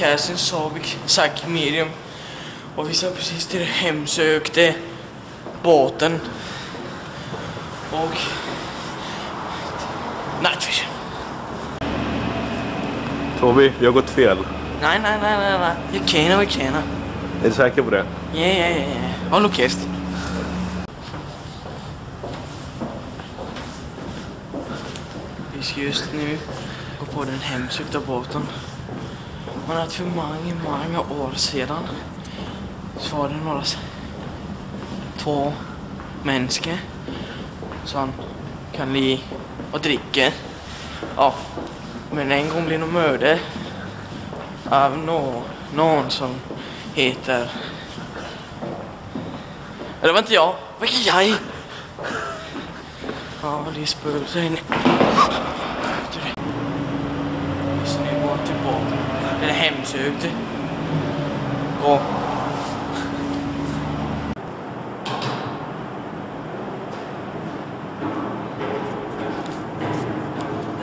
podcasten så har vi sagt medium. Och vi sa precis till det hemsökte båten. Och Night Vision. Toby, vi har gått fel. Nej. Vi kan. Är du säker på det? Ja. Håll käft. Vi ska just nu gå på den hemsökta båten. Men att för många år sedan så var det några två människor som kan li och dricka. Ja, men en gång blev de mördade av någon som heter... Det var inte jag. Vilken jag? Ja, det är spökelsen. Just nu går tillbaka. Det är hemsökt. Gå.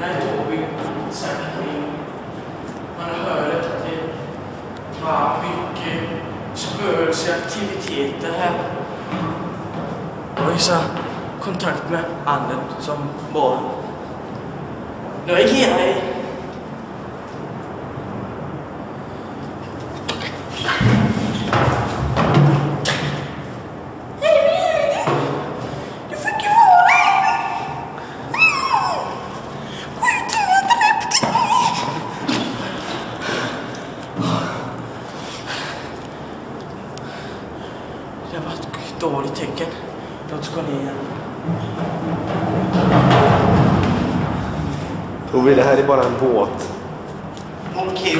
Där tog vi säkert. Man hörde att det var mycket spökelseaktiviteter här. Och vissa kontakt med anden som barn. Nu är jag. Det var ett dåligt tecken. Låt oss gå ner. Toby, det här är bara en båt. Okej.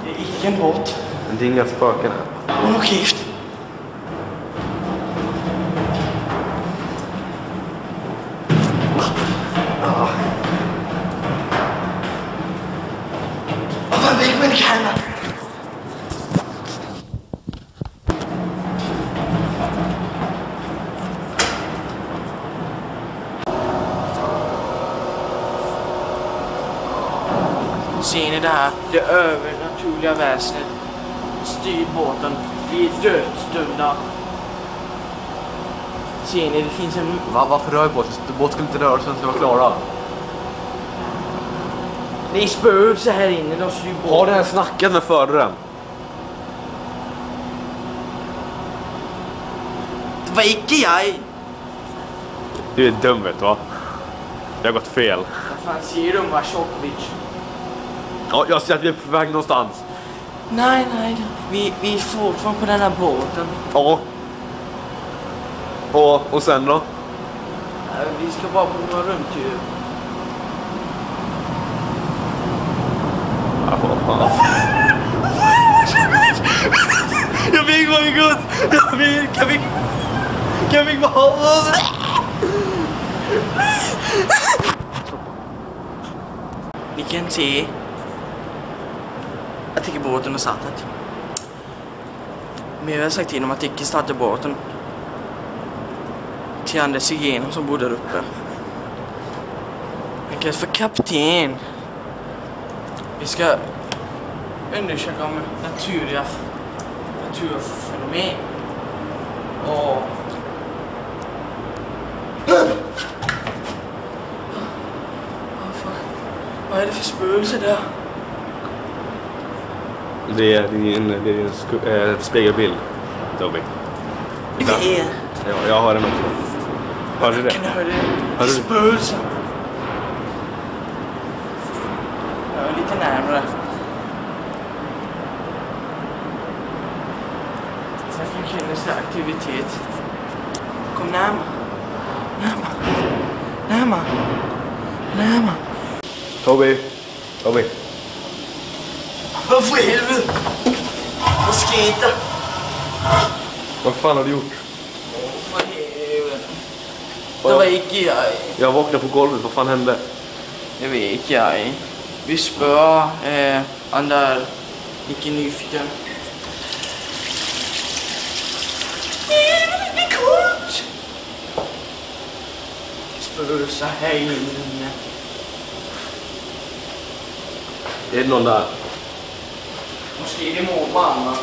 Det är icke en båt. Men det är inga spöken här. Okej. Vad fan väck människorna? Ser ni det här? Det övernaturliga väsendet styr båten. Vi är dödsdömda. Ser ni? Det finns en... Varför rör båten? Båten skulle inte röra sig, den ska vara klara. Det är spökelser här inne. De styr båten. Har det här snackat med föraren? Det var icke jag. Du är dum, vet du va? Jag har gått fel. Vad fan säger du om Vashokovic? Ja, jag ser att vi är på väg någonstans. Nej. Vi är fortfarande på den här båten. Ja. Och sen då? Vi ska bara på några rundtur. Jag vill gå ut. Kan vi bara... Ni kan se. Jag tycker båten har startat. Men jag har sagt till dem att inte starta båten. Till Anders igenom som bor där uppe. Han kallas för kapten. Vi ska undersöka om naturliga fenomen. Och... Vad är det för spökelse där? Det är en spegelbild, Toby. Det är... Ja, jag har den också. Hör du det? Kan du höra det? Spökelse. Jag är lite närmare. Jag kan känna aktivitet. Kom närmare. Toby. Vad för helvete? Vad skita? Vad fan har du gjort? Vad helvete? Det var icke jag. Jag vaknade på golvet, vad fan hände? Det vet jag. Vi spör han där icke nyfiken. Det är coolt! Spösa här inne. Är det någon där? Måske det mormor, men...